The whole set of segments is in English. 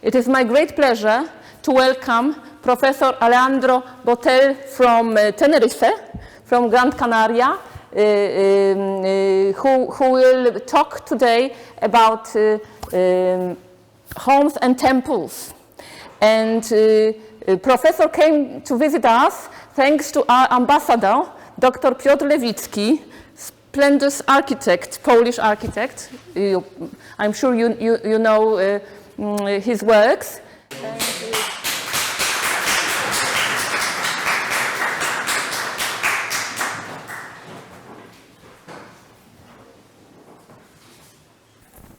It is my great pleasure to welcome Professor Alejandro Beautell from Tenerife, from Gran Canaria, who will talk today about homes and temples. And Professor came to visit us thanks to our ambassador, Dr. Piotr Lewicki, splendid architect, Polish architect. I'm sure you know his works.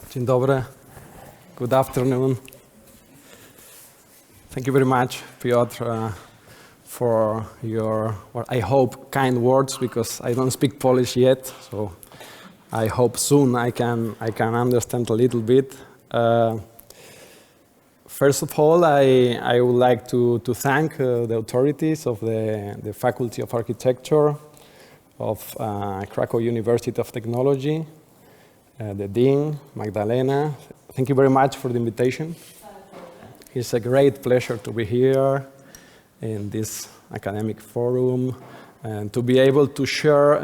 Dzień dobry. Good afternoon. Thank you very much, Piotr, for your, well, I hope, kind words, because I don't speak Polish yet, so I hope soon I can understand a little bit. First of all, I would like to thank the authorities of the Faculty of Architecture of Krakow University of Technology, the Dean, Magdalena. Thank you very much for the invitation. It's a great pleasure to be here in this academic forum and to be able to share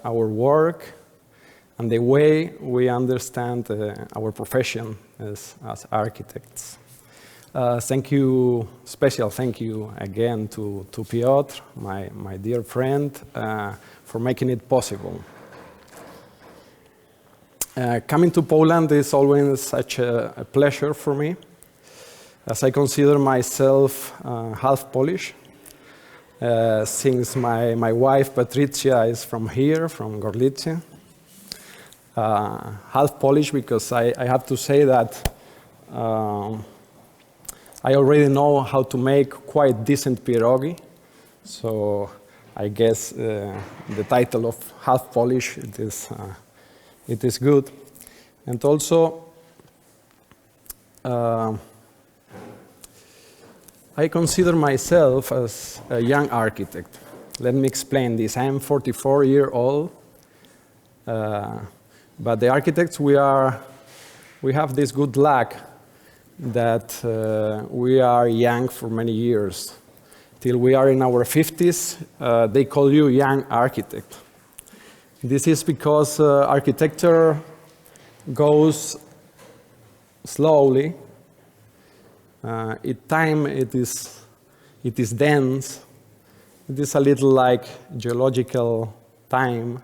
our work and the way we understand our profession as architects. Thank you, special thank you again to Piotr, my dear friend, for making it possible. Coming to Poland is always such a pleasure for me, as I consider myself half Polish, since my wife Patricia is from here, from Gorlice. Half Polish because I have to say that I already know how to make quite decent pierogi, so I guess the title of half Polish it is good. And also, I consider myself as a young architect. Let me explain this. I am 44 years old, but the architects, we have this good luck that we are young for many years. Till we are in our 50s, they call you young architect. This is because architecture goes slowly. It is dense. It is a little like geological time.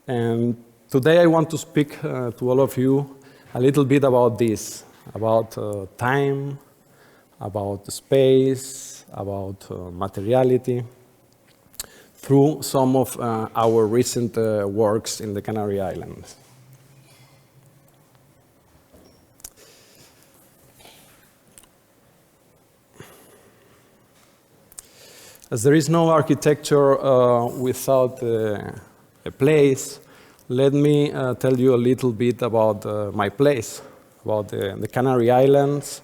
And today I want to speak to all of you a little bit about this, about time, about space, about materiality, through some of our recent works in the Canary Islands. As there is no architecture without a place, let me tell you a little bit about my place, about the Canary Islands,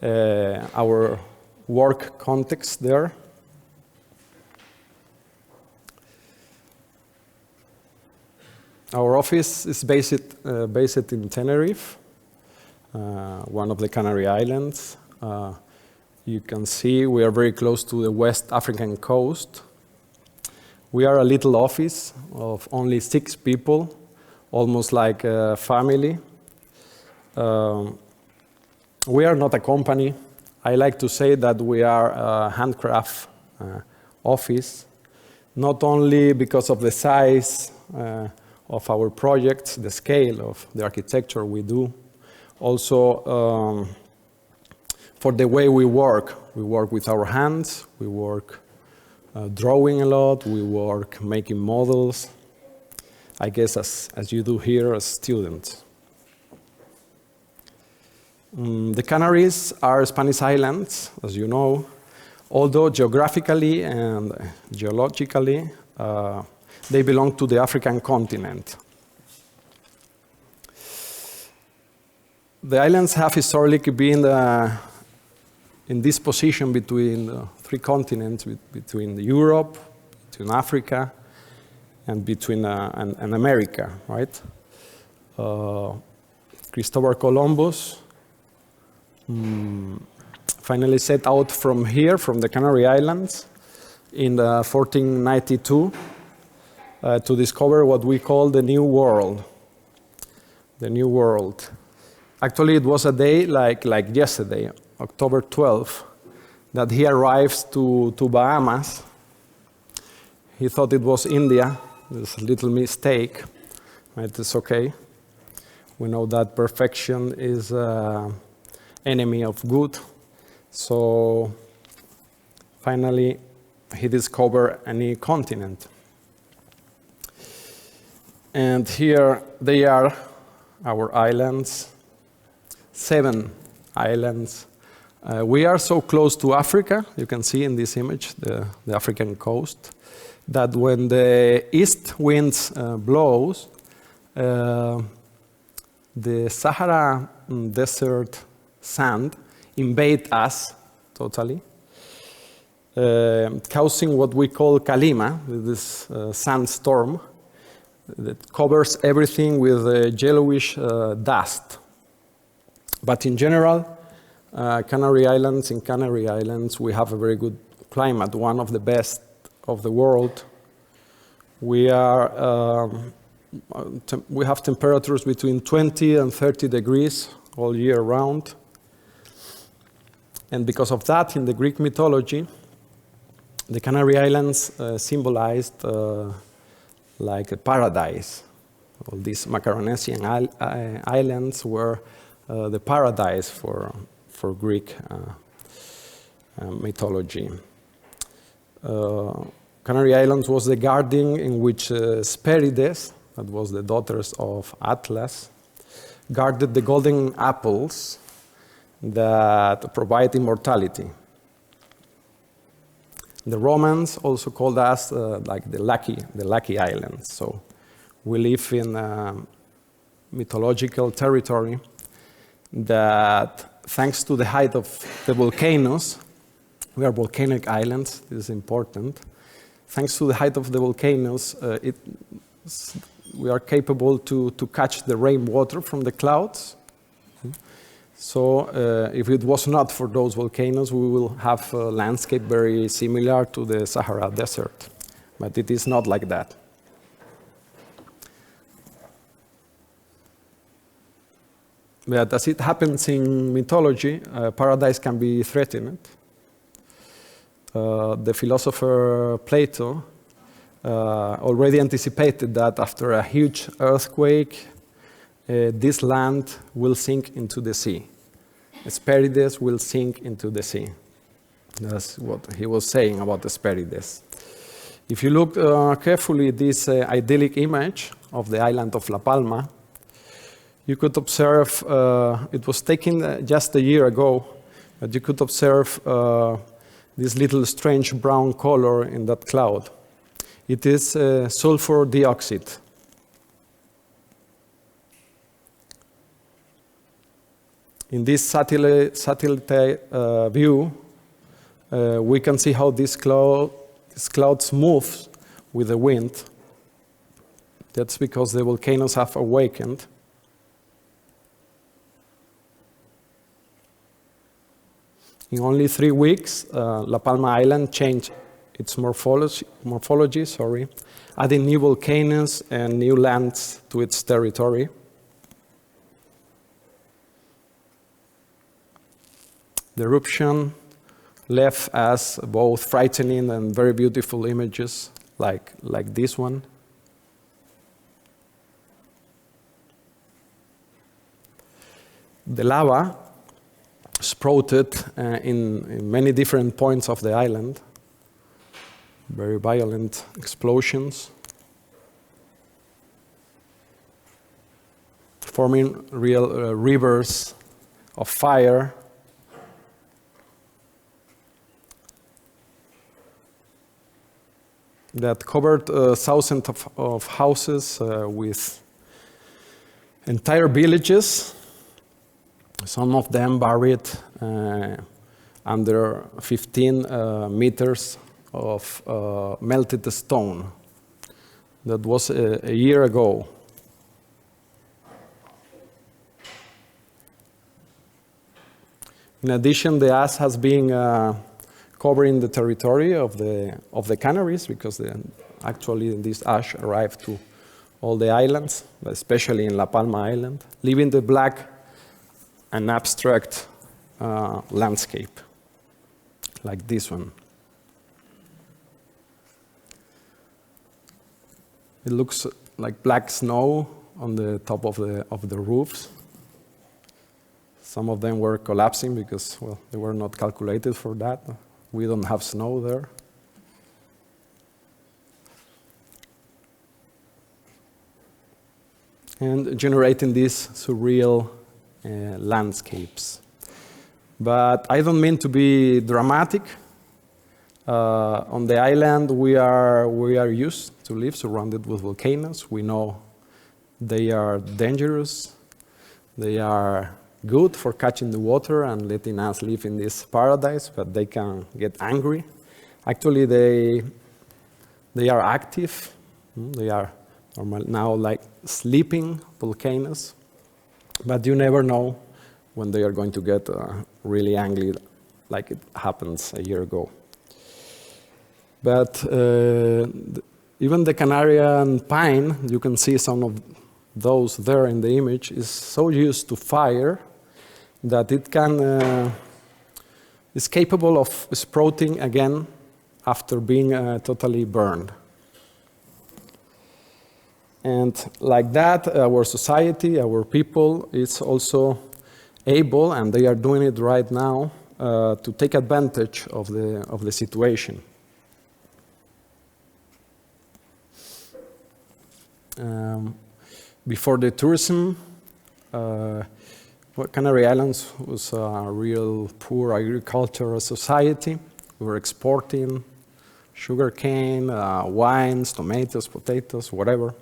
our work context there. Our office is based in Tenerife, one of the Canary Islands. You can see we are very close to the West African coast. We are a little office of only 6 people, almost like a family. We are not a company. I like to say that we are a handcraft office, not only because of the size of our projects, the scale of the architecture we do, also for the way we work. We work with our hands, we work drawing a lot, we work making models, I guess as you do here as students. The Canaries are Spanish islands, as you know, although geographically and geologically they belong to the African continent. The islands have historically been in this position between 3 continents, between Europe, between Africa, and between and America, right? Christopher Columbus finally set out from here, from the Canary Islands, in 1492, to discover what we call the New World. The New World. Actually, it was a day like yesterday, October 12th, that he arrives to Bahamas. He thought it was India. There's a little mistake, but it's okay. We know that perfection is enemy of good. So finally, he discovered a new continent. And here they are, our islands, 7 islands. We are so close to Africa, you can see in this image, the African coast, that when the east winds blows, the Sahara desert sand invade us totally, causing what we call kalima, this sandstorm that covers everything with yellowish dust. But in general, in Canary Islands, we have a very good climate, one of the best of the world. We have temperatures between 20 and 30 degrees all year round. And because of that, in the Greek mythology, the Canary Islands symbolized like a paradise. All these Macaronesian islands were the paradise for Greek mythology. Canary Islands was the garden in which Hesperides, that was the daughters of Atlas, guarded the golden apples that provide immortality. The Romans also called us like the lucky islands. So we live in a mythological territory that, thanks to the height of the volcanoes, we are volcanic islands, this is important. Thanks to the height of the volcanoes, we are capable to catch the rainwater from the clouds. So if it was not for those volcanoes, we will have a landscape very similar to the Sahara Desert. But it is not like that. But as it happens in mythology, paradise can be threatened. The philosopher Plato already anticipated that after a huge earthquake, this land will sink into the sea. Hesperides will sink into the sea. That's what he was saying about Hesperides. If you look carefully at this idyllic image of the island of La Palma, you could observe, it was taken just a year ago, but you could observe this little strange brown color in that cloud. It is sulfur dioxide. In this satellite view, we can see how these clouds move with the wind. That's because the volcanoes have awakened. In only 3 weeks, La Palma Island changed its morphology, adding new volcanoes and new lands to its territory. The eruption left us both frightening and very beautiful images, like this one. The lava sprouted in many different points of the island. Very violent explosions, forming real rivers of fire. That covered thousands of houses with entire villages, some of them buried under 15 meters of melted stone. That was a year ago. In addition, the ash has been covering the territory of the Canaries, because actually this ash arrived to all the islands, especially in La Palma Island, leaving the black and abstract landscape, like this one. It looks like black snow on the top of the roofs. Some of them were collapsing because, well, they were not calculated for that. We don't have snow there. And generating these surreal landscapes. But I don't mean to be dramatic. On the island, we are used to live surrounded with volcanoes. We know they are dangerous. They are good for catching the water and letting us live in this paradise, but they can get angry. Actually, they are active. They are now like sleeping volcanoes, but you never know when they are going to get really angry, like it happens a year ago. But even the Canarian pine, you can see some of those there in the image, is so used to fire that it is capable of sprouting again after being totally burned. And like that, our society, our people, is also able, and they are doing it right now, to take advantage of the situation. Before the tourism, Canary Islands was a real poor agricultural society. We were exporting sugarcane, wines, tomatoes, potatoes, whatever.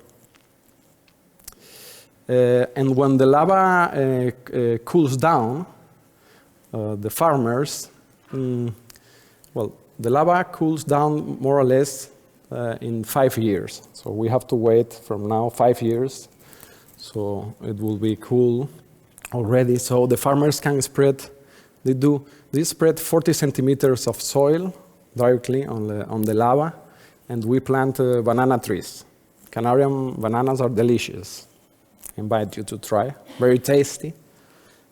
And when the lava cools down, the farmers, well, the lava cools down more or less in 5 years. So we have to wait from now 5 years. So it will be cool already. So the farmers can spread, they spread 40 centimeters of soil directly on the lava, and we plant banana trees. Canarian bananas are delicious. I invite you to try. Very tasty,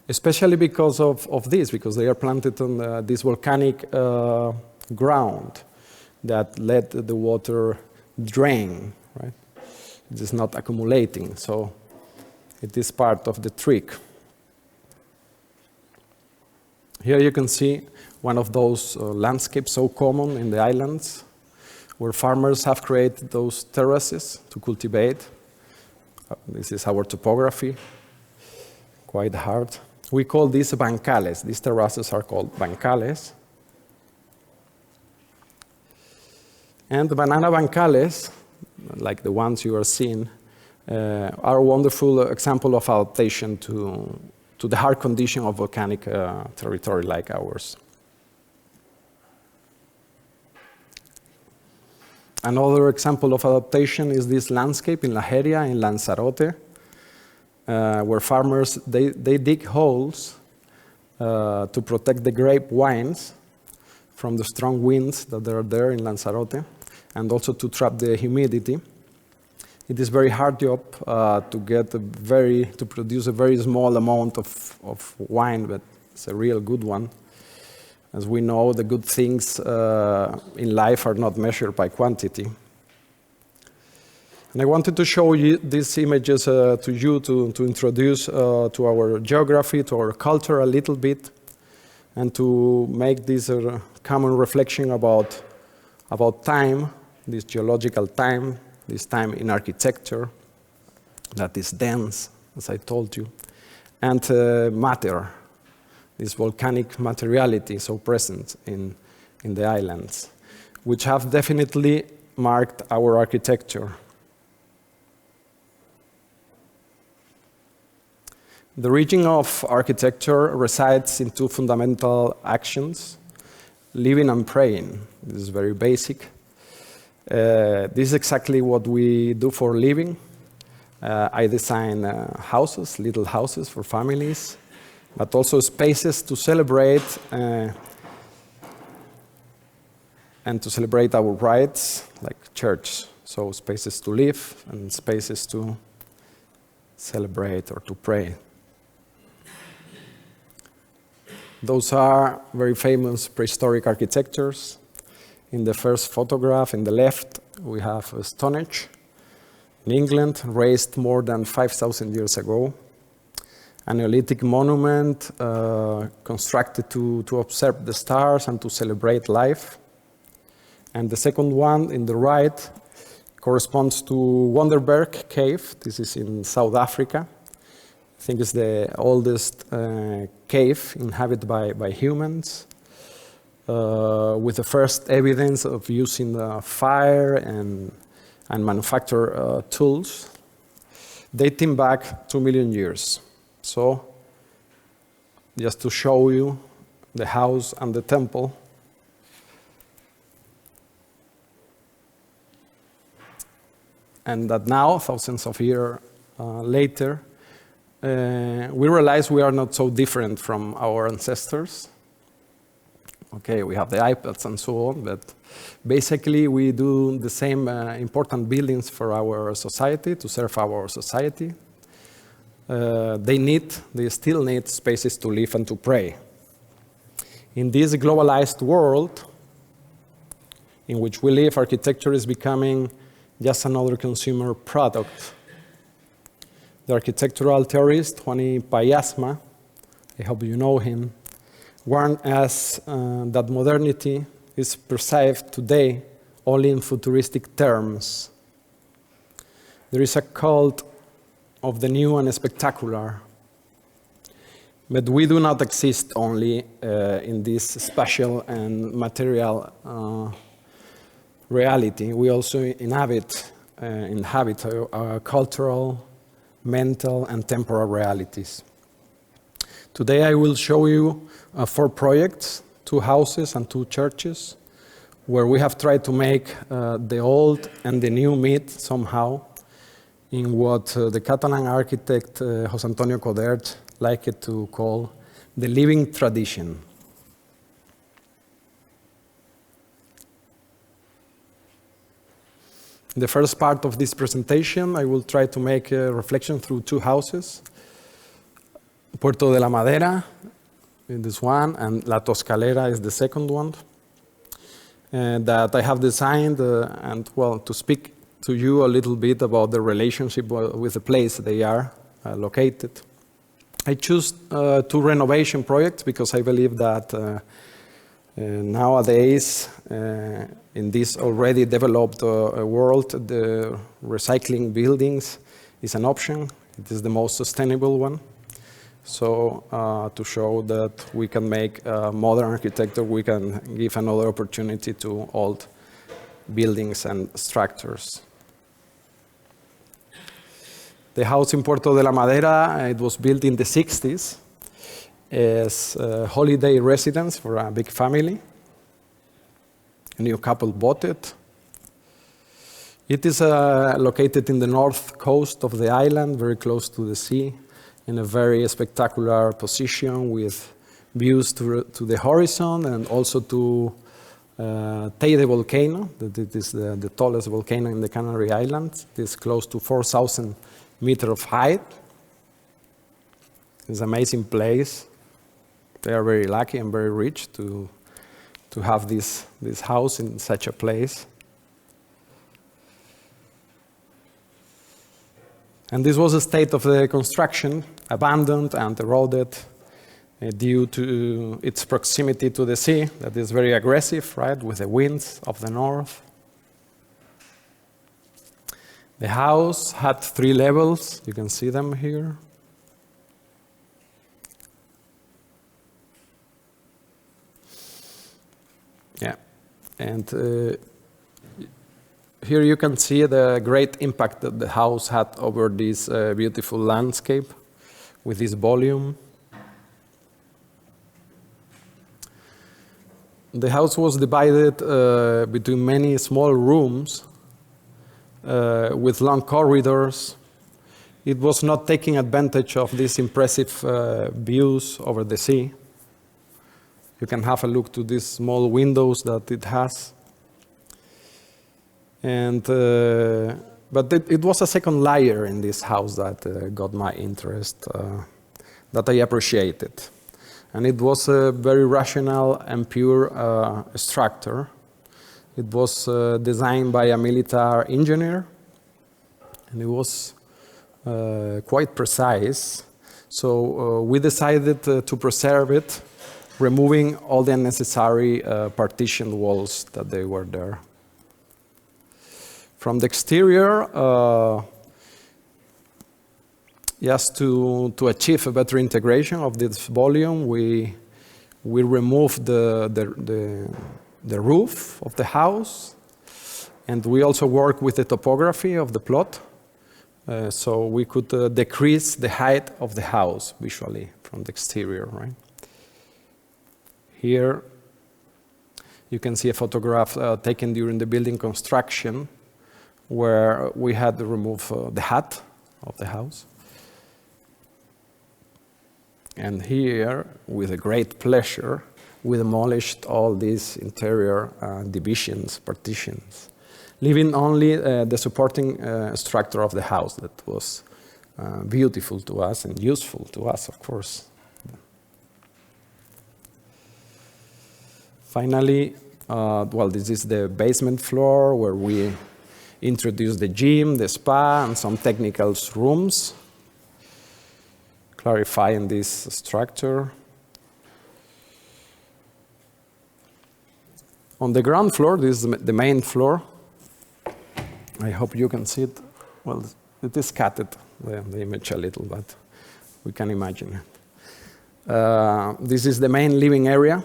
especially because of this, because they are planted on this volcanic ground that let the water drain, right? It is not accumulating, so it is part of the trick. Here you can see one of those landscapes so common in the islands, where farmers have created those terraces to cultivate. This is our topography, quite hard. We call these bancales. These terraces are called bancales. And the banana bancales, like the ones you are seeing, are a wonderful example of adaptation to the hard condition of volcanic territory like ours. Another example of adaptation is this landscape in La Heria, in Lanzarote, where farmers, they dig holes to protect the grape vines from the strong winds that are there in Lanzarote, and also to trap the humidity. It is very hard job to produce a very small amount of wine, but it's a real good one. As we know, the good things in life are not measured by quantity. And I wanted to show you these images to you to introduce to our geography, to our culture a little bit, and to make this common reflection about time, this geological time, this time in architecture that is dense, as I told you, and matter, this volcanic materiality so present in the islands, which have definitely marked our architecture. The origin of architecture resides in two fundamental actions: living and praying. This is very basic. This is exactly what we do for living. I design houses, little houses for families, but also spaces to celebrate and to celebrate our rights, like church. So spaces to live and spaces to celebrate or to pray. Those are very famous prehistoric architectures. In the first photograph in the left, we have Stonehenge in England, raised more than 5,000 years ago. A Neolithic monument constructed to observe the stars and to celebrate life. And the second one in the right corresponds to Wonderburg Cave. This is in South Africa. I think it's the oldest cave inhabited by humans, with the first evidence of using fire and manufacture tools, dating back 2 million years. So, just to show you the house and the temple. And that now, thousands of years later, we realize we are not so different from our ancestors. Okay, we have the iPads and so on, but basically we do the same important buildings for our society, to serve our society. They still need spaces to live and to pray. In this globalized world in which we live, architecture is becoming just another consumer product. The architectural theorist, Juan Payasma, I hope you know him, warned us that modernity is perceived today only in futuristic terms. There is a cult of the new and spectacular, but we do not exist only in this spatial and material reality. We also inhabit cultural, mental, and temporal realities. Today I will show you 4 projects, 2 houses and 2 churches, where we have tried to make the old and the new meet somehow in what the Catalan architect José Antonio Codert liked to call the living tradition. In the first part of this presentation, I will try to make a reflection through 2 houses. Puerto de la Madera, in this one, and La Toscalera is the second one, that I have designed, and well, to speak to you a little bit about the relationship with the place they are located. I choose 2 renovation projects because I believe that nowadays, in this already developed world, the recycling buildings is an option. It is the most sustainable one. So to show that we can make modern architecture, we can give another opportunity to old buildings and structures. The house in Puerto de la Madera, it was built in the 60s as a holiday residence for a big family. A new couple bought it. It is located in the north coast of the island, very close to the sea, in a very spectacular position with views to the horizon and also to Teide volcano. That is the tallest volcano in the Canary Islands. It is close to 4,000 meters of height. It's an amazing place. They are very lucky and very rich to have this house in such a place. And this was the state of the construction, abandoned and eroded due to its proximity to the sea, that is very aggressive, right, with the winds of the north. The house had 3 levels. You can see them here. Yeah, and here you can see the great impact that the house had over this beautiful landscape with this volume. The house was divided between many small rooms with long corridors it was not taking advantage of these impressive views over the sea. You can have a look to these small windows that it has. And, but it was a second layer in this house that got my interest, that I appreciated. And it was a very rational and pure structure. It was designed by a military engineer, and it was quite precise. So we decided to preserve it, removing all the unnecessary partition walls that they were there. From the exterior, just to achieve a better integration of this volume, we removed the roof of the house, and we also worked with the topography of the plot, so we could decrease the height of the house visually from the exterior, right? Here, you can see a photograph taken during the building construction, where we had to remove the hat of the house. And here, with a great pleasure, we demolished all these interior divisions, partitions, leaving only the supporting structure of the house that was beautiful to us and useful to us, of course. Finally, well, this is the basement floor where we introduced the gym, the spa, and some technical rooms, clarifying this structure. On the ground floor, this is the main floor. I hope you can see it. Well, it is scattered, the image a little, but we can imagine it. This is the main living area,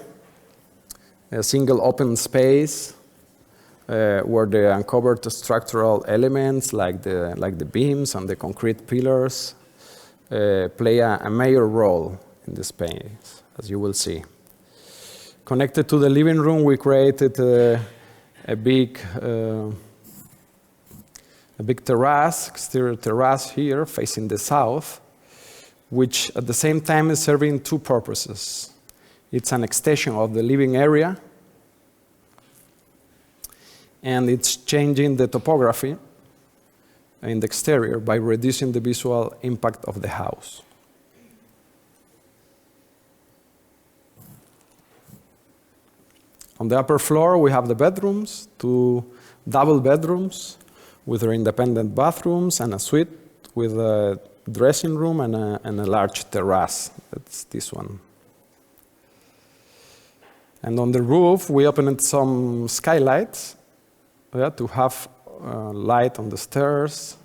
a single open space where the uncovered structural elements like the beams and the concrete pillars play a major role in the space, as you will see. Connected to the living room, we created a big terrace, exterior terrace here, facing the south, which at the same time is serving two purposes. It's an extension of the living area, and it's changing the topography in the exterior by reducing the visual impact of the house. On the upper floor, we have the bedrooms, two double bedrooms with their independent bathrooms and a suite with a dressing room and a large terrace. That's this one. And on the roof, we opened some skylights to have light on the stairs.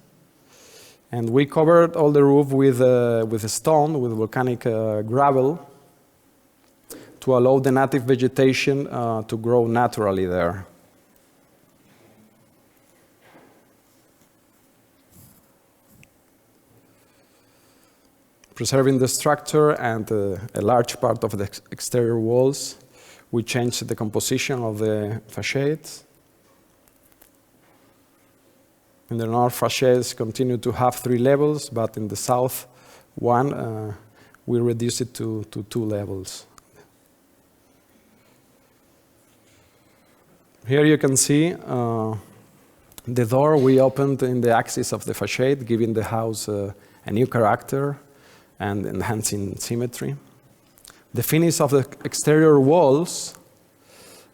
And we covered all the roof with a stone, with volcanic gravel, to allow the native vegetation to grow naturally there. Preserving the structure and a large part of the exterior walls, we changed the composition of the facades. In the north, facades continue to have 3 levels, but in the south one, we reduced it to 2 levels. Here you can see the door we opened in the axis of the facade, giving the house a new character and enhancing symmetry. The finish of the exterior walls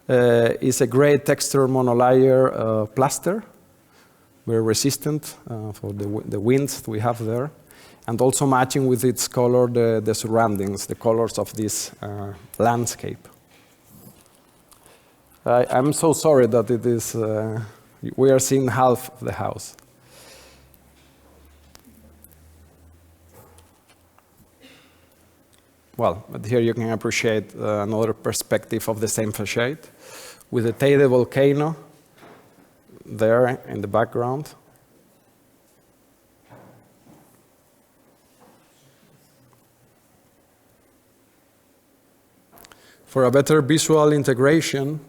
is a gray texture monolayer plaster, very resistant for the winds we have there, and also matching with its color the surroundings, the colors of this landscape. I'm so sorry that it is, we are seeing half of the house. Well, but here you can appreciate another perspective of the same facade with the Teide volcano there in the background. For a better visual integration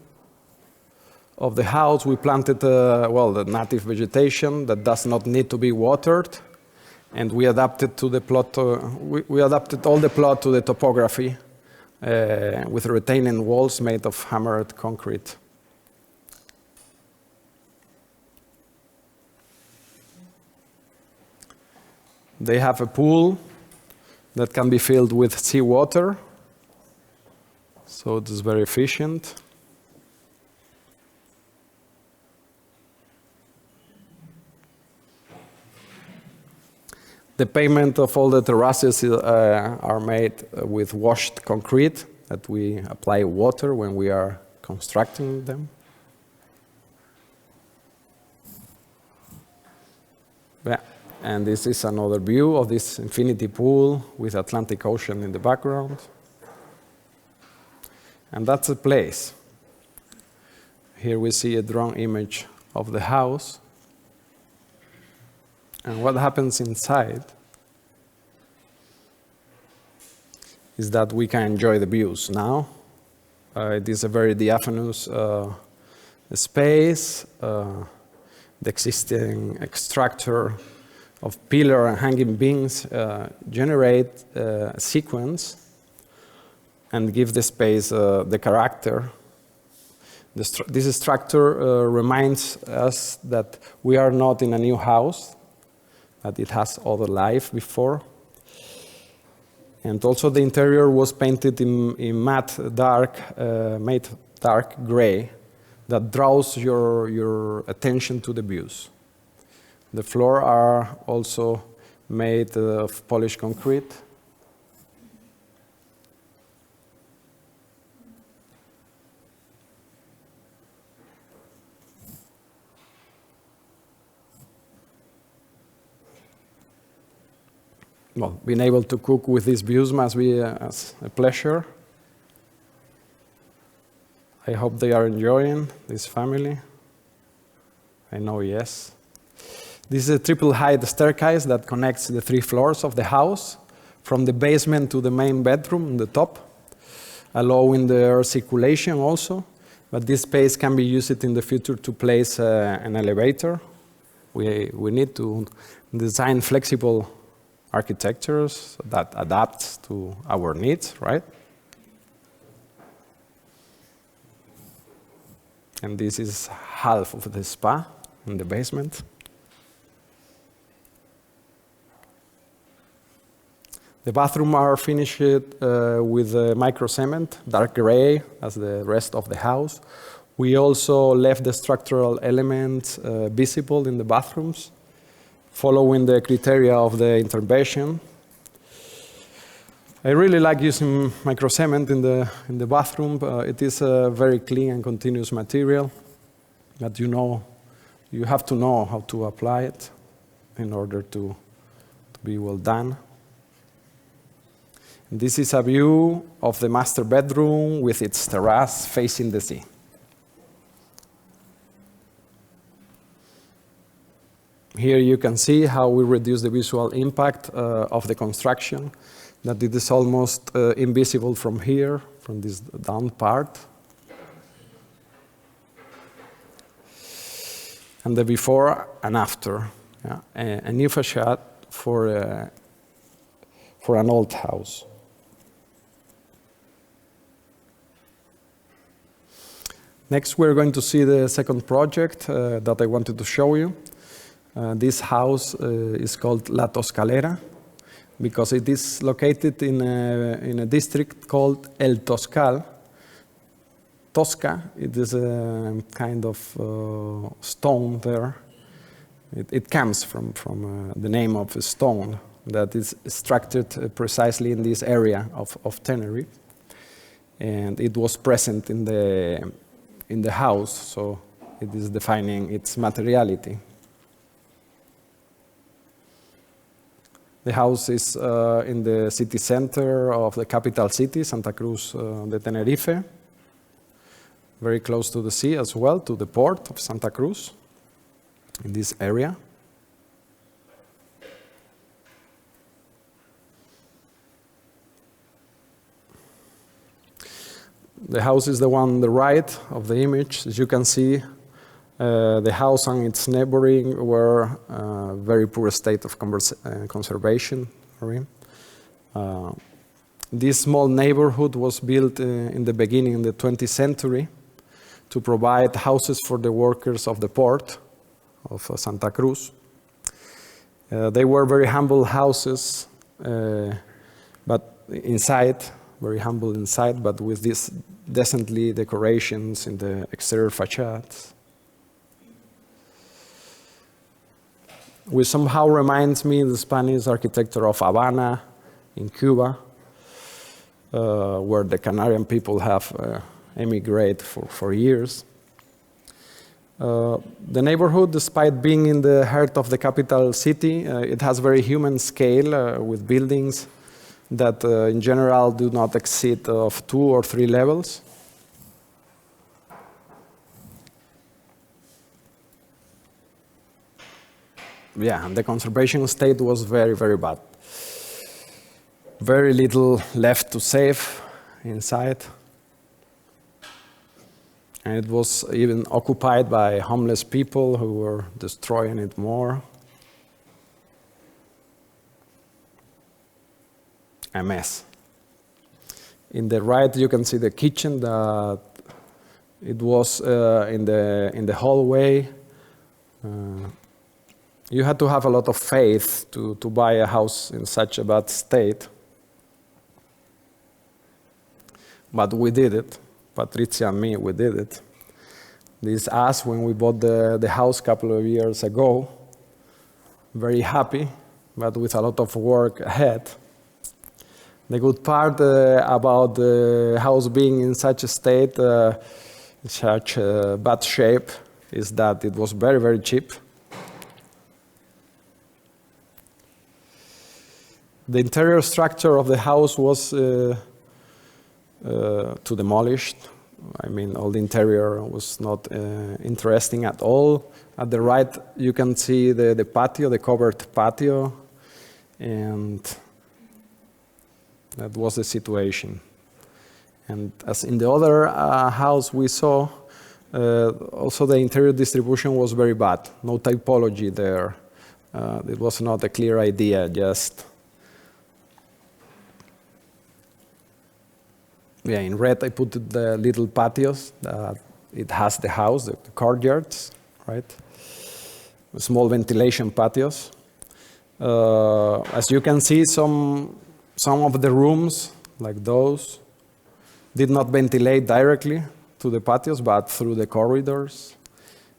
of the house, we planted, well, the native vegetation that does not need to be watered, And we adapted to the plot. We adapted all the plot to the topography with retaining walls made of hammered concrete. They have a pool that can be filled with seawater, so it is very efficient. The pavement of all the terraces are made with washed concrete that we apply water when we are constructing them. Yeah. And this is another view of this infinity pool with Atlantic Ocean in the background. And that's the place. Here we see a drone image of the house. And what happens inside is that we can enjoy the views now. It is a very diaphanous space. The existing extractor of pillar and hanging beams generate a sequence and give the space the character. This structure reminds us that we are not in a new house, that it has other life before. And also the interior was painted in matte dark gray that draws your attention to the views. The floors are also made of polished concrete. Well, being able to cook with these views must be a pleasure. I hope they are enjoying this family. I know yes. This is a triple height staircase that connects the 3 floors of the house from the basement to the main bedroom on the top, allowing the air circulation also. But this space can be used in the future to place an elevator. We need to design flexible architectures that adapts to our needs, right? And this is half of the spa in the basement. The bathrooms are finished with micro cement, dark gray, as the rest of the house. We also left the structural elements visible in the bathrooms, following the criteria of the intervention. I really like using micro cement in the bathroom. It is a very clean and continuous material, but you have to know how to apply it in order to be well done. This is a view of the master bedroom with its terrace facing the sea. Here you can see how we reduce the visual impact of the construction, that it is almost invisible from here, from this down part. And the before and after, yeah? A new facade for an old house. Next, we're going to see the second project that I wanted to show you. This house is called La Toscalera because it is located in a district called El Toscal. Tosca, it is a kind of stone there. It comes from the name of a stone that is structured precisely in this area of Tenerife. And it was present in the house, so it is defining its materiality. The house is in the city center of the capital city, Santa Cruz de Tenerife, very close to the sea as well, to the port of Santa Cruz, in this area. The house is the one on the right of the image. As you can see, The house and its neighboring were very poor state of conservation. This small neighborhood was built in the beginning of the 20th century to provide houses for the workers of the port of Santa Cruz. They were very humble houses, but inside, very humble inside, but with these decently decorations in the exterior facades. Which somehow reminds me of the Spanish architecture of Havana in Cuba, where the Canarian people have emigrated for years. The neighborhood, despite being in the heart of the capital city, it has very human scale with buildings that in general do not exceed of 2 or 3 levels. Yeah, and the conservation state was very, very bad. Very little left to save inside. And it was even occupied by homeless people who were destroying it more. A mess. In the right, you can see the kitchen that it was in the hallway. You had to have a lot of faith to buy a house in such a bad state. But we did it. Patricia and me, we did it. This is us when we bought the house a couple of years ago. Very happy, but with a lot of work ahead. The good part about the house being in such a state, such bad shape, is that it was very, very cheap. The interior structure of the house was to demolished. I mean, all the interior was not interesting at all. At the right, you can see the patio, the covered patio, and that was the situation. And as in the other house we saw, also the interior distribution was very bad. No typology there. It was not a clear idea, just yeah, in red I put the little patios that it has the house, the courtyards, right? Small ventilation patios. As you can see, some of the rooms, like those, did not ventilate directly to the patios, but through the corridors.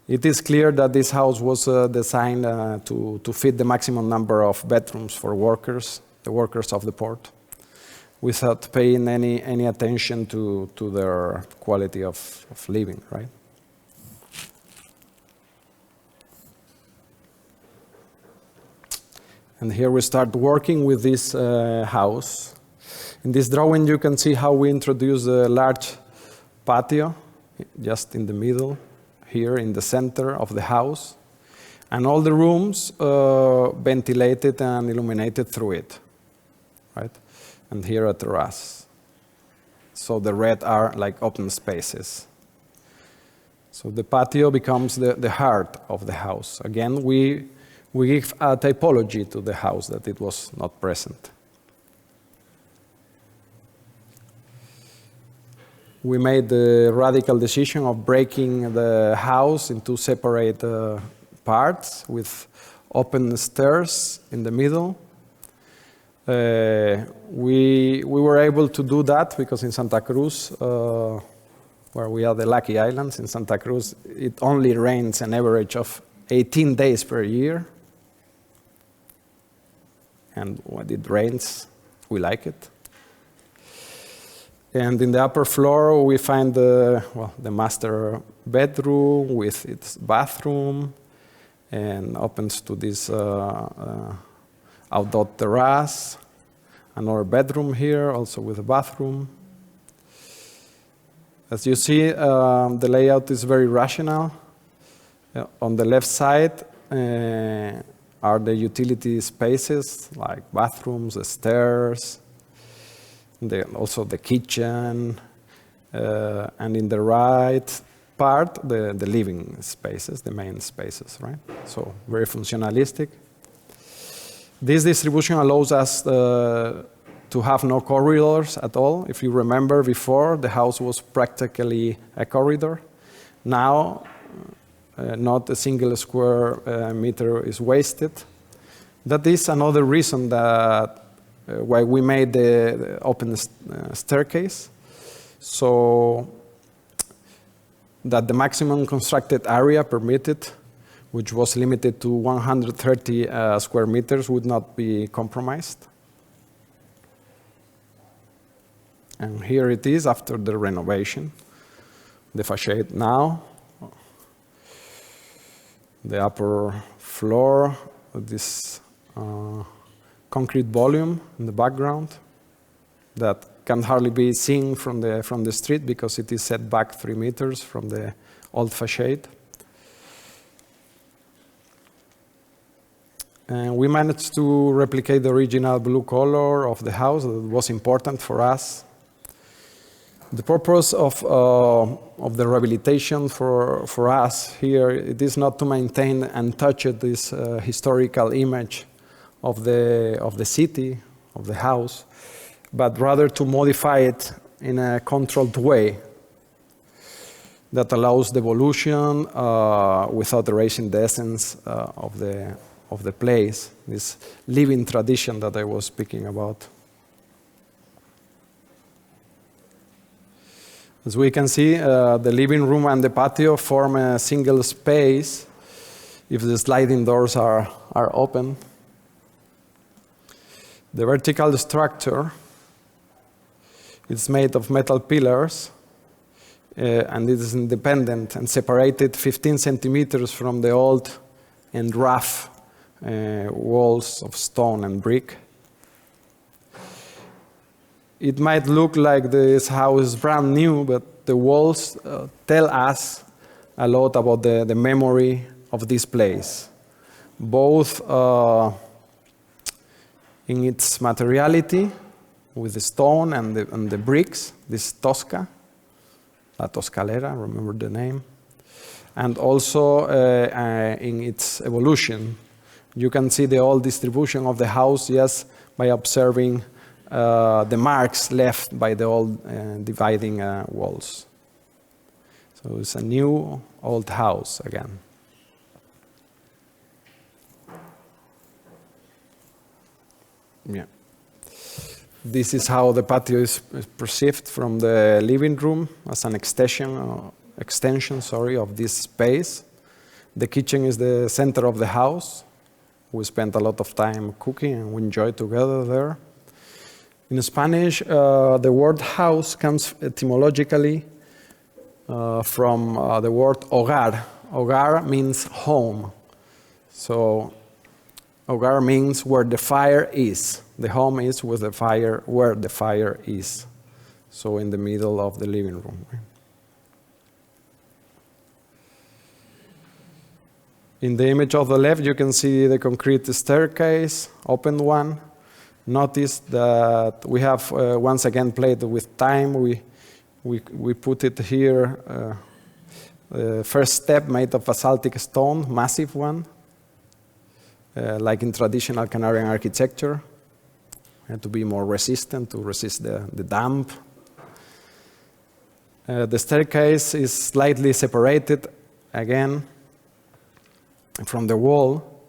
It is clear that this house was designed to fit the maximum number of bedrooms for workers, the workers of the port, without paying any attention to their quality of living, right? And here we start working with this house. In this drawing, you can see how we introduce a large patio, just in the middle, here in the center of the house, and all the rooms ventilated and illuminated through it, right? And here a terrace. So the red are like open spaces. So the patio becomes the heart of the house. Again, we give a typology to the house that it was not present. We made the radical decision of breaking the house into separate parts with open stairs in the middle. We were able to do that because in Santa Cruz, where we are the lucky islands, in Santa Cruz, it only rains an average of 18 days per year. And when it rains, we like it. And in the upper floor, we find the master bedroom with its bathroom and opens to this outdoor terrace. Another bedroom here, also with a bathroom. As you see, the layout is very rational. On the left side are the utility spaces, like bathrooms, the stairs, also the kitchen. And in the right, part, the living spaces, the main spaces, right? So very functionalistic. This distribution allows us to have no corridors at all. If you remember before, the house was practically a corridor. Now, not a single square meter is wasted. That is another reason that why we made the open staircase, so that the maximum constructed area permitted, which was limited to 130 square meters, would not be compromised. And here it is after the renovation. The facade now, the upper floor, this concrete volume in the background that can hardly be seen from the street because it is set back 3 meters from the old facade. And we managed to replicate the original blue color of the house that was important for us. The purpose of the rehabilitation for us here, it is not to maintain and touch this historical image of the city, of the house, but rather to modify it in a controlled way that allows the evolution without erasing the essence of the place, this living tradition that I was speaking about. As we can see, the living room and the patio form a single space if the sliding doors are open. The vertical structure is made of metal pillars, and it is independent and separated 15 centimeters from the old and rough walls of stone and brick. It might look like this house is brand new, but the walls tell us a lot about the memory of this place, both in its materiality with the stone and the bricks, this Tosca, La Toscalera, remember the name, and also in its evolution. You can see the old distribution of the house just by observing the marks left by the old dividing walls. So it's a new old house again. Yeah. This is how the patio is perceived from the living room as an extension of this space. The kitchen is the center of the house. We spent a lot of time cooking and we enjoyed together there. In Spanish, the word house comes etymologically from the word hogar. Hogar means home. So hogar means where the fire is. The home is with the fire, where the fire is. So in the middle of the living room. In the image of the left, you can see the concrete staircase, open one. Notice that we have once again played with time. We put it here. The first step made of basaltic stone, massive one, like in traditional Canarian architecture, and to be more resistant, to resist the damp. The staircase is slightly separated again from the wall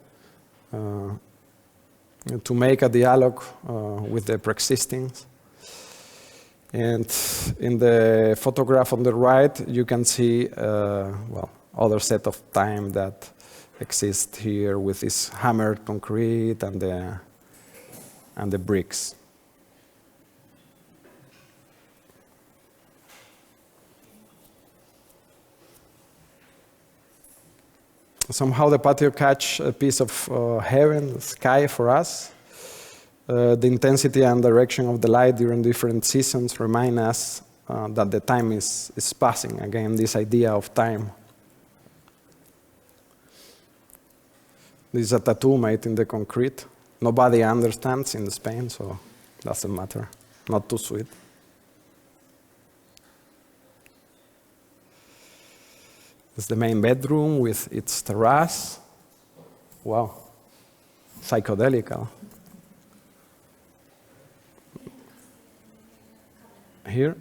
to make a dialogue with the pre-existing. And in the photograph on the right, you can see other set of time that exists here with this hammered concrete and the bricks. Somehow the patio catch a piece of heaven, sky for us. The intensity and direction of the light during different seasons remind us that the time is passing. Again, this idea of time. This is a tattoo made in the concrete. Nobody understands in Spain, so doesn't matter. Not too sweet. It's the main bedroom with its terrace. Wow, psychedelical. Here.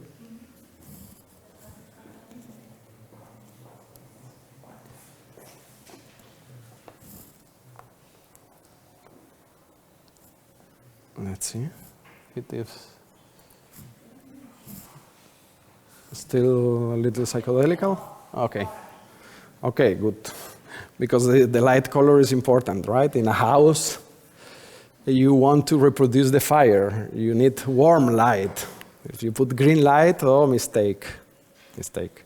Let's see. It is still a little psychedelical. Okay. Okay, good. Because the light color is important, right? In a house, you want to reproduce the fire. You need warm light. If you put green light, oh, mistake. Mistake.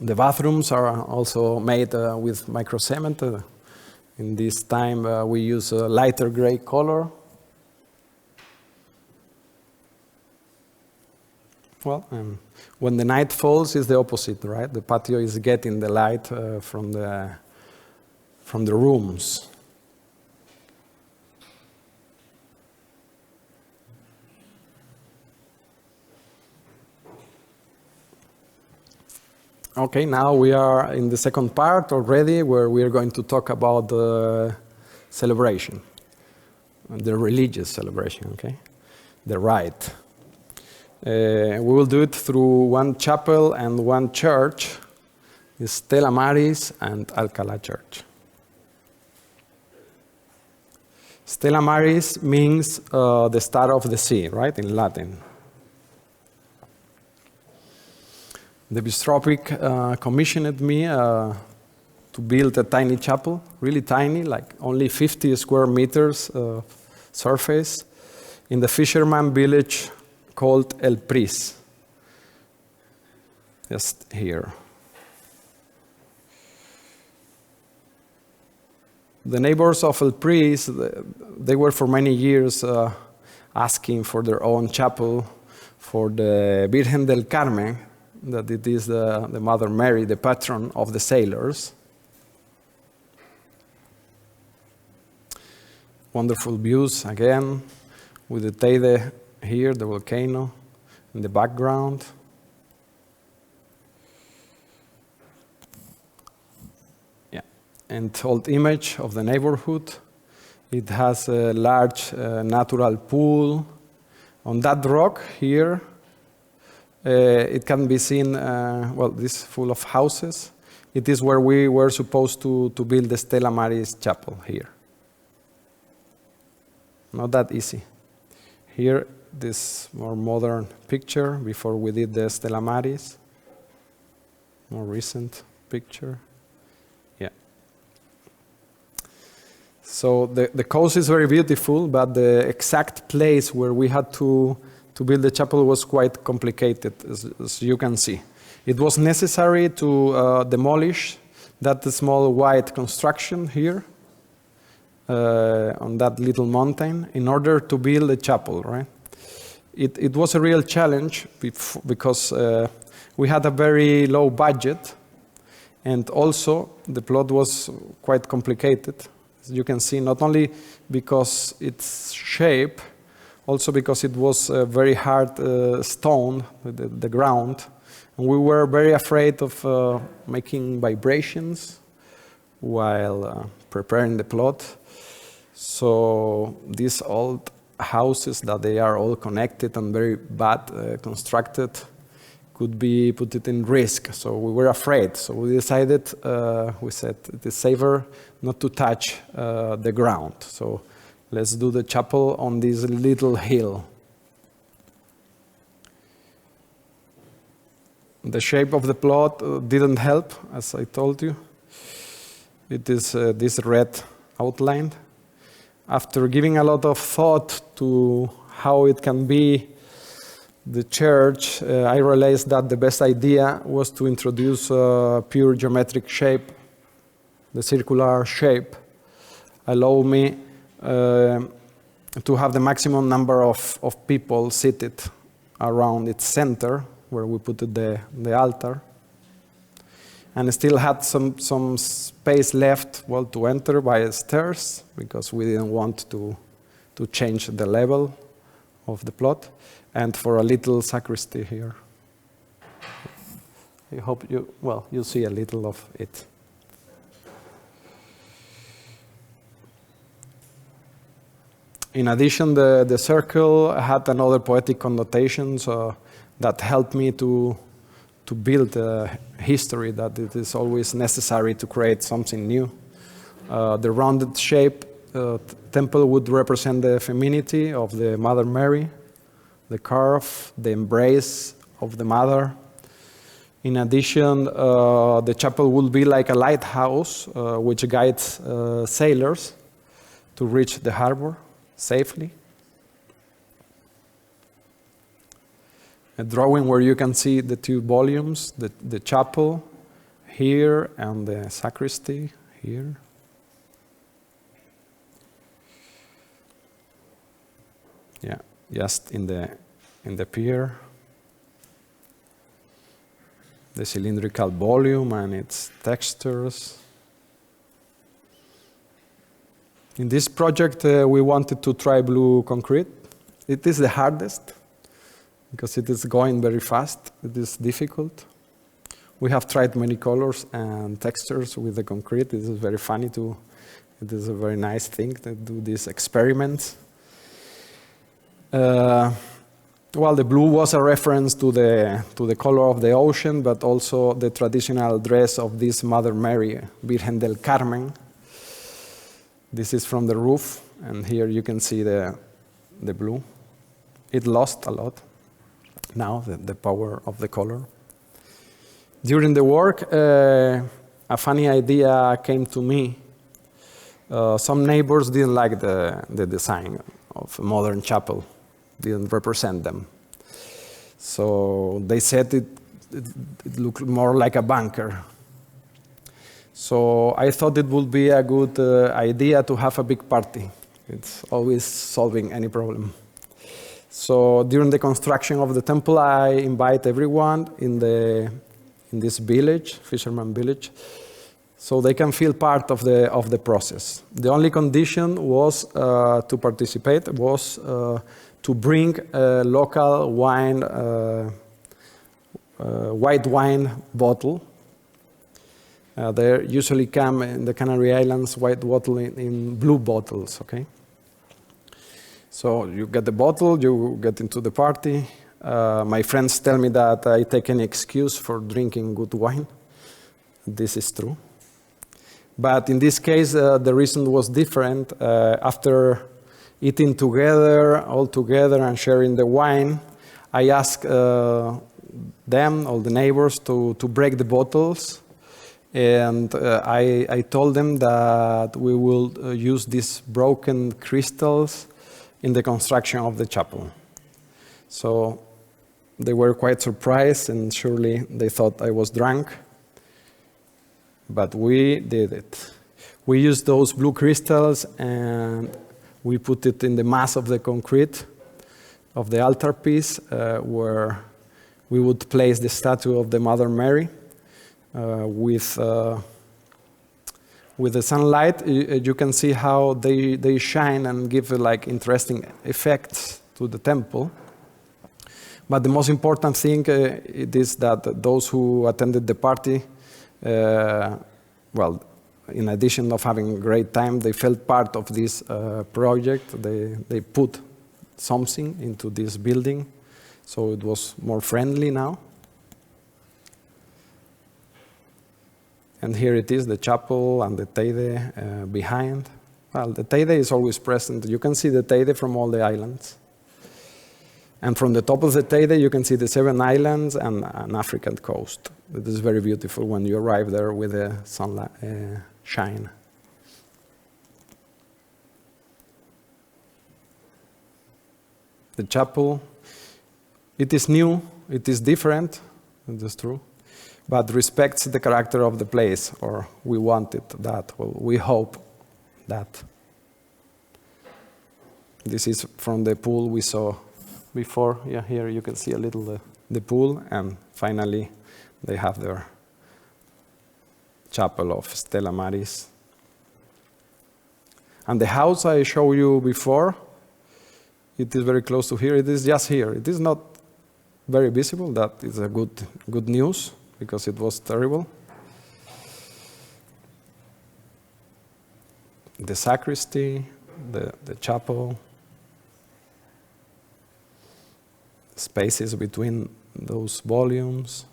The bathrooms are also made with microcement. In this time, we use a lighter gray color. Well, when the night falls, it's the opposite, right? The patio is getting the light from the rooms. Okay, now we are in the second part already, where we are going to talk about the celebration, the religious celebration, okay? The rite. We will do it through one chapel and one church, Stella Maris and Alcala Church. Stella Maris means the star of the sea, right, in Latin. The bishopric commissioned me to build a tiny chapel, really tiny, like only 50 square meters surface, in the fisherman village called El Pris, just here. The neighbors of El Pris, they were for many years asking for their own chapel for the Virgen del Carmen, that it is the Mother Mary, the patron of the sailors. Wonderful views again, with the Teide here, the volcano in the background. Yeah, and old image of the neighborhood. It has a large natural pool. On that rock here, it can be seen, well, this is full of houses. It is where we were supposed to build the Stella Maris chapel here. Not that easy. Here, this more modern picture before we did the Stella Maris. More recent picture. Yeah. So the coast is very beautiful, but the exact place where we had to build the chapel was quite complicated, as you can see. It was necessary to demolish that small white construction here on that little mountain in order to build a chapel, right? It was a real challenge because we had a very low budget, and also the plot was quite complicated. As you can see, not only because its shape, also because it was very hard stone, the ground, and we were very afraid of making vibrations while preparing the plot. So these old houses that they are all connected and very bad constructed could be put it in risk. So we were afraid. So we decided, we said it is safer not to touch the ground. So let's do the chapel on this little hill. The shape of the plot didn't help, as I told you. It is this red outline. After giving a lot of thought to how it can be the church, I realized that the best idea was to introduce a pure geometric shape. The circular shape allowed me to have the maximum number of people seated around its center, where we put the altar, and still had some space left, well, to enter by stairs, because we didn't want to change the level of the plot, and for a little sacristy here. I hope you'll see a little of it. In addition, the circle had another poetic connotation that helped me to build a history, that it is always necessary to create something new. The rounded shape temple would represent the femininity of the Mother Mary, the curve, the embrace of the Mother. In addition, the chapel would be like a lighthouse which guides sailors to reach the harbor safely. A drawing where you can see the two volumes, the chapel here and the sacristy here. Yeah, just in the pier. The cylindrical volume and its textures. In this project, we wanted to try blue concrete. It is the hardest because it is going very fast. It is difficult. We have tried many colors and textures with the concrete. It is very funny it is a very nice thing to do these experiments. Well, the blue was a reference to the color of the ocean, but also the traditional dress of this Mother Mary, Virgen del Carmen. This is from the roof, and here you can see the blue. It lost a lot now, the power of the color. During the work, a funny idea came to me. Some neighbors didn't like the design of a modern chapel. Didn't represent them. So they said it looked more like a bunker. So I thought it would be a good idea to have a big party. It's always solving any problem. So during the construction of the temple, I invite everyone in this village, fisherman village, so they can feel part of the process. The only condition was to participate was to bring a local wine, white wine bottle. They usually come in the Canary Islands, white bottle in blue bottles, okay? So you get the bottle, you get into the party. My friends tell me that I take any excuse for drinking good wine. This is true. But in this case, the reason was different. After eating together, all together, and sharing the wine, I asked them, all the neighbors, to break the bottles. And I told them that we will use these broken crystals in the construction of the chapel. So they were quite surprised, and surely they thought I was drunk. But we did it. We used those blue crystals and we put it in the mass of the concrete of the altarpiece, where we would place the statue of the Mother Mary. With the sunlight, you can see how they shine and give like interesting effects to the temple. But the most important thing it is that those who attended the party, well, in addition of having a great time, they felt part of this project. They put something into this building, so it was more friendly now. And here it is, the chapel and the Teide behind. Well, the Teide is always present. You can see the Teide from all the islands. And from the top of the Teide, you can see the 7 islands and an African coast. It is very beautiful when you arrive there with the sunlight shine. The chapel, it is new, it is different, it is true, but respects the character of the place, or we wanted that, well, we hope that. This is from the pool we saw before. Yeah, here you can see a little the pool, and finally they have their chapel of Stella Maris. And the house I showed you before, it is very close to here. It is just here. It is not very visible. That is a good news. because it was terrible. The sacristy, the chapel, spaces between those volumes.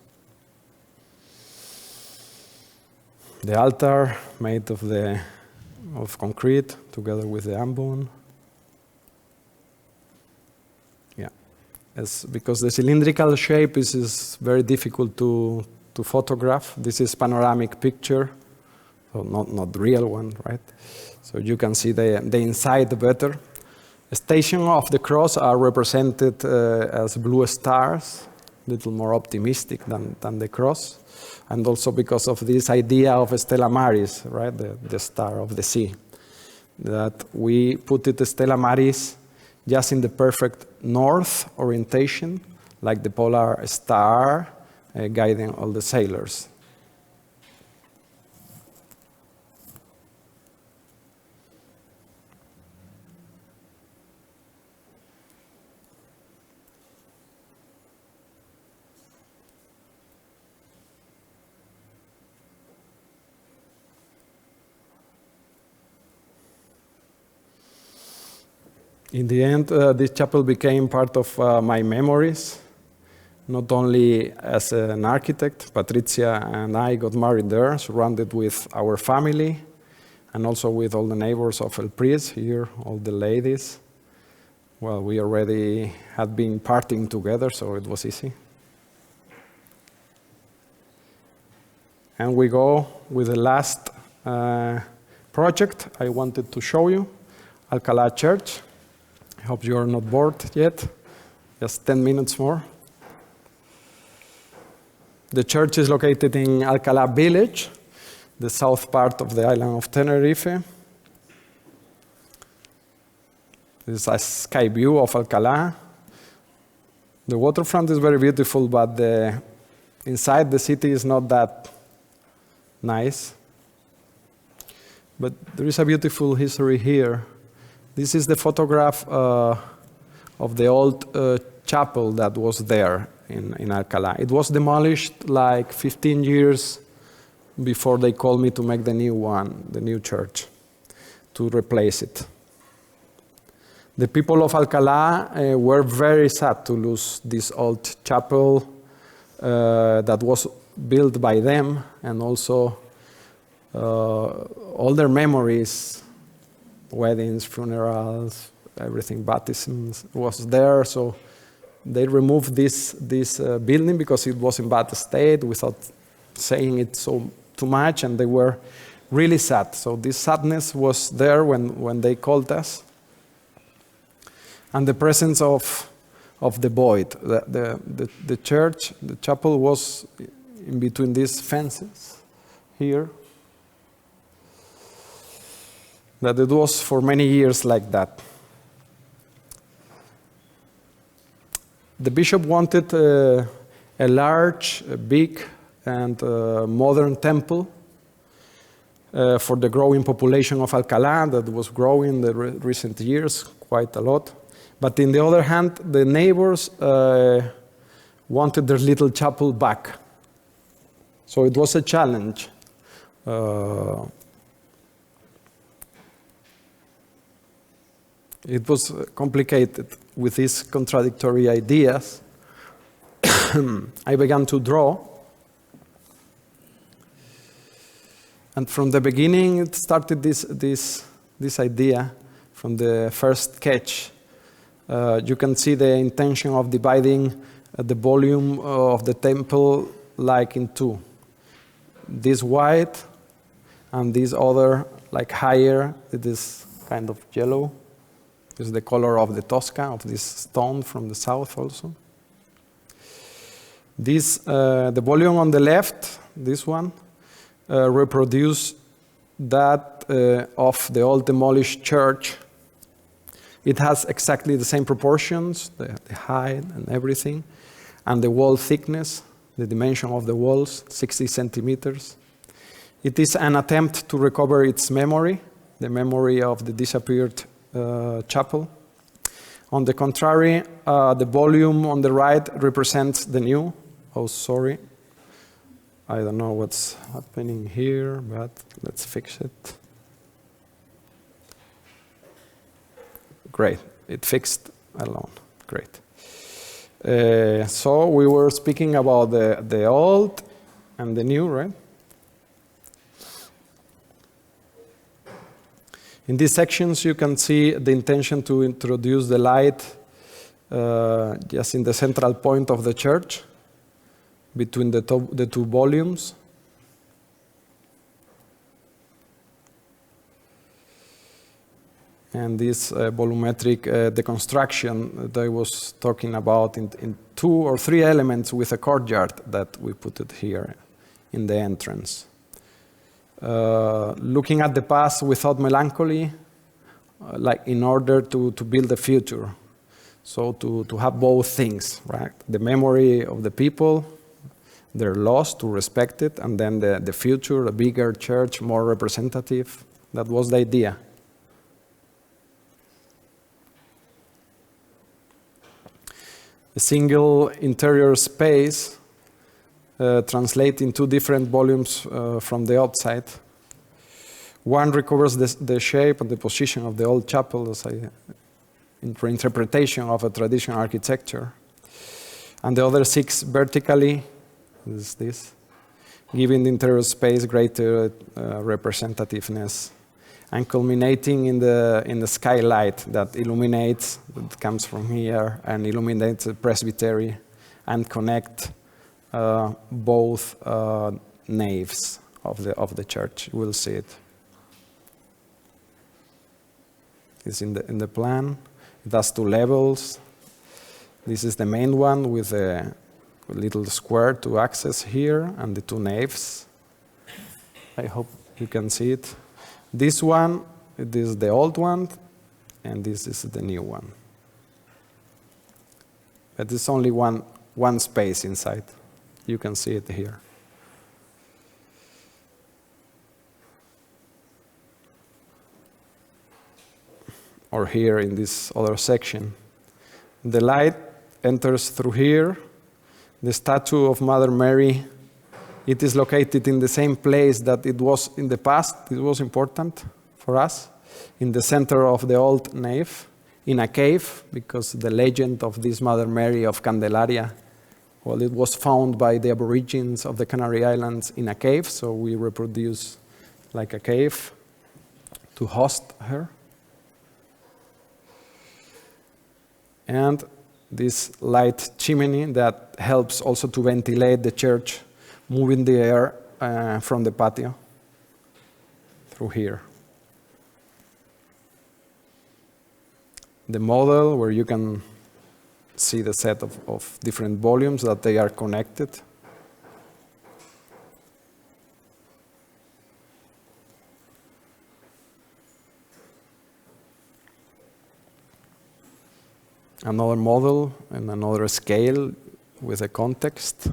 The altar made of concrete together with the ambon. Yeah, because the cylindrical shape is very difficult to photograph. This is panoramic picture, so not real one, right? So you can see the inside better. The station of the cross are represented as blue stars, a little more optimistic than the cross. And also because of this idea of Stella Maris, right, the star of the sea, that we put it Stella Maris just in the perfect north orientation, like the polar star guiding all the sailors. In the end, this chapel became part of my memories, not only as an architect. Patricia and I got married there, surrounded with our family, and also with all the neighbors of El Pris here, all the ladies. Well, we already had been partying together, so it was easy. And we go with the last project I wanted to show you, Alcala Church. I hope you are not bored yet. Just 10 minutes more. The church is located in Alcala village, the south part of the island of Tenerife. This is a sky view of Alcala. The waterfront is very beautiful, but inside the city is not that nice. But there is a beautiful history here. This is the photograph of the old chapel that was there in Alcala. It was demolished like 15 years before they called me to make the new one, the new church, to replace it. The people of Alcala were very sad to lose this old chapel that was built by them, and also all their memories, weddings, funerals, everything, baptisms was there. So they removed this building because it was in bad state without saying it too much, and they were really sad. So this sadness was there when they called us. And the presence of the void. The church, the chapel was in between these fences here. That it was for many years like that. The bishop wanted a large, big, and modern temple for the growing population of Alcala that was growing in the recent years quite a lot. But on the other hand, the neighbors wanted their little chapel back. So it was a challenge. It was complicated with these contradictory ideas. I began to draw. And from the beginning, it started this idea from the first sketch. You can see the intention of dividing the volume of the temple like in two. This white and this other like higher, it is kind of yellow. This is the color of the Tosca, of this stone from the south also. The volume on the left, this one, reproduce that of the old demolished church. It has exactly the same proportions, the height and everything, and the wall thickness, the dimension of the walls, 60 centimeters. It is an attempt to recover its memory, the memory of the disappeared chapel. On the contrary, the volume on the right represents the new, I don't know what's happening here, but let's fix it. Great, it fixed alone. Great. So we were speaking about the old and the new, right? In these sections, you can see the intention to introduce the light just in the central point of the church, between the two volumes. And this volumetric deconstruction that I was talking about in 2 or 3 elements with a courtyard that we put it here in the entrance. Looking at the past without melancholy, like in order to build the future. So to have both things, right? The memory of the people, their loss, to respect it, and then the future, a bigger church, more representative. That was the idea. A single interior space translates in 2 different volumes from the outside. One recovers the shape and the position of the old chapel as an interpretation of a traditional architecture. And the other 6 vertically, this, giving the interior space greater representativeness, and culminating in the skylight that illuminates, that comes from here, and illuminates the presbytery, and connect both naves of the church. We'll see it. It's in the plan. It has 2 levels. This is the main one with a little square to access here, and the 2 naves. I hope you can see it. This one, this is the old one, and this is the new one. But it's only one space inside. You can see it here. Or here in this other section. The light enters through here. The statue of Mother Mary, it is located in the same place that it was in the past. It was important for us, in the center of the old nave, in a cave, because the legend of this Mother Mary of Candelaria, well, it was found by the Aborigines of the Canary Islands in a cave, so we reproduce like a cave to host her. And this light chimney that helps also to ventilate the church, moving the air from the patio through here. The model where you can see the set of different volumes that they are connected. Another model and another scale with a context.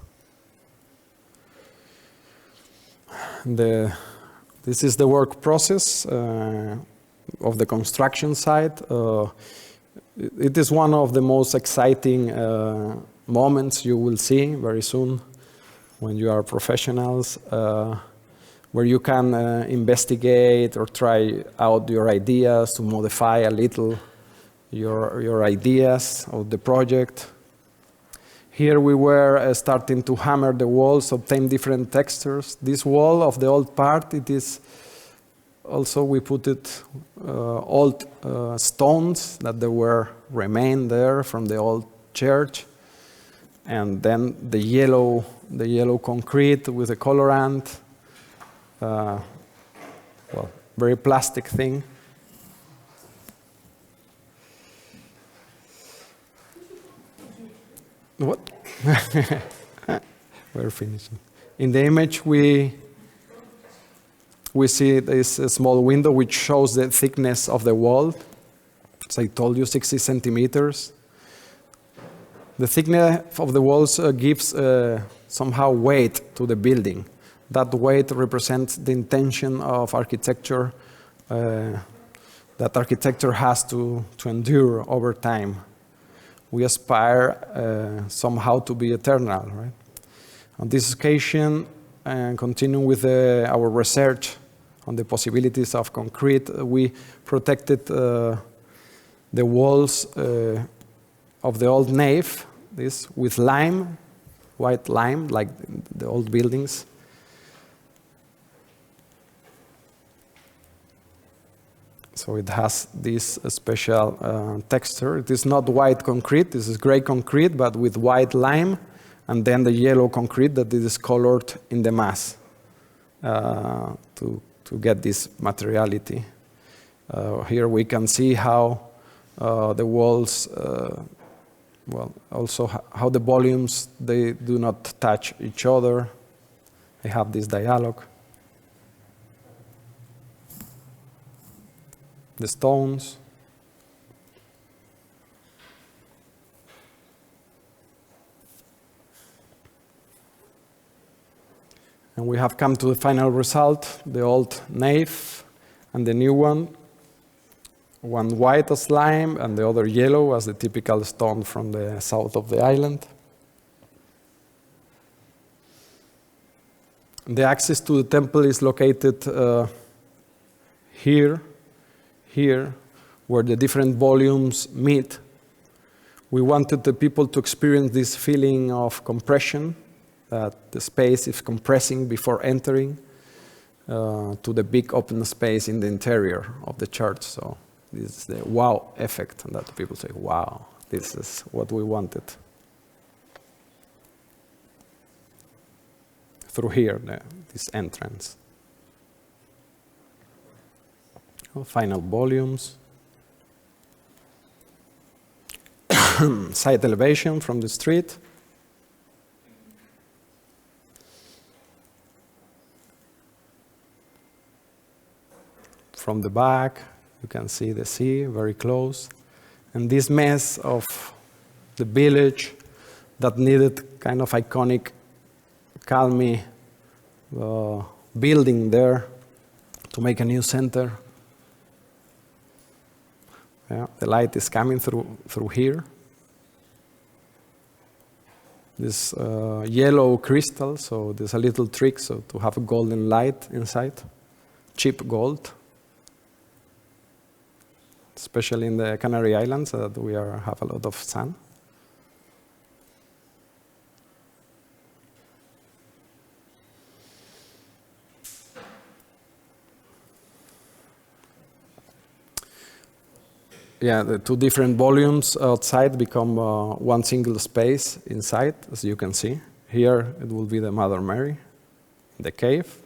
This is the work process of the construction site. It is one of the most exciting moments you will see very soon when you are professionals, where you can investigate or try out your ideas to modify a little your ideas of the project. Here we were starting to hammer the walls, obtain different textures. This wall of the old part, it is also, we put it old stones that there were remain there from the old church, and then the yellow concrete with the colorant, well, very plastic thing. What? We're finishing. In the image, we see this small window which shows the thickness of the wall. As I told you, 60 centimeters. The thickness of the walls gives somehow weight to the building. That weight represents the intention of architecture, that architecture has to endure over time. We aspire somehow to be eternal, right? On this occasion, and continuing with our research on the possibilities of concrete, we protected the walls of the old nave, this with lime, white lime, like the old buildings. So it has this special texture. It is not white concrete, this is gray concrete, but with white lime, and then the yellow concrete that is colored in the mass to get this materiality. Here we can see how the walls, well, also how the volumes, they do not touch each other. They have this dialogue. The stones. And we have come to the final result, the old nave and the new one white as lime and the other yellow as the typical stone from the south of the island. The access to the temple is located here, where the different volumes meet. We wanted the people to experience this feeling of compression, that the space is compressing before entering to the big open space in the interior of the church. So this is the wow effect, and that people say, wow, this is what we wanted. Through here, this entrance. Final volumes. Side elevation from the street. From the back, you can see the sea very close. And this mess of the village that needed kind of iconic, calmy building there to make a new center. Yeah, the light is coming through here. This yellow crystal, so there's a little trick so to have a golden light inside, cheap gold. Especially in the Canary Islands, that we have a lot of sun. Yeah, the two different volumes outside become one single space inside, as you can see. Here it will be the Mother Mary, the cave.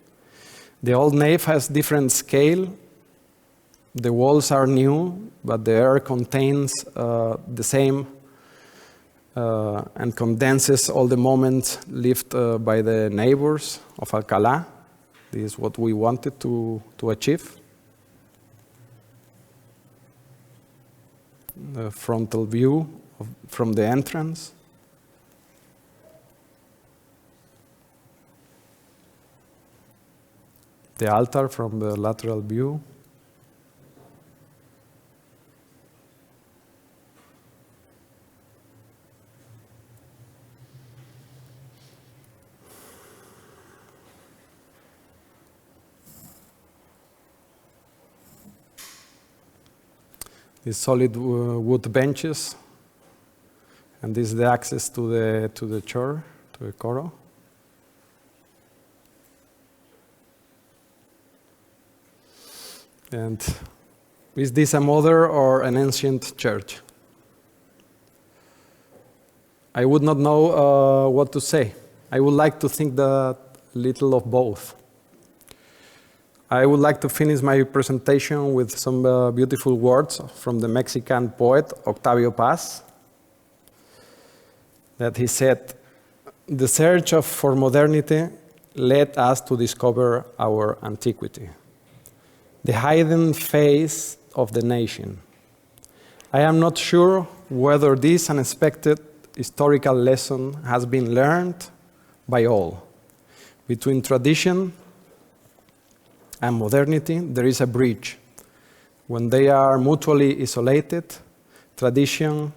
The old nave has different scale. The walls are new, but the air contains the same and condenses all the moments lived by the neighbors of Alcala. This is what we wanted to achieve. The frontal view from the entrance. The altar from the lateral view. These solid wood benches, and this is the access to the church, to the coro. And is this a modern or an ancient church? I would not know what to say. I would like to think that little of both. I would like to finish my presentation with some beautiful words from the Mexican poet Octavio Paz, that he said, "The search for modernity led us to discover our antiquity, the hidden face of the nation. I am not sure whether this unexpected historical lesson has been learned by all. Between tradition and modernity, there is a bridge. When they are mutually isolated, tradition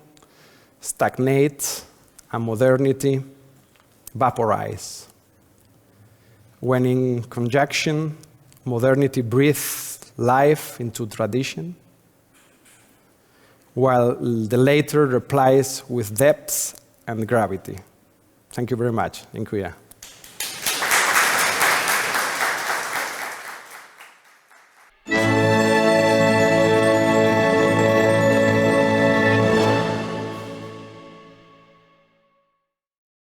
stagnates and modernity vaporizes. when in conjunction, modernity breathes life into tradition, while the later replies with depth and gravity. Thank you very much. Dziękuję.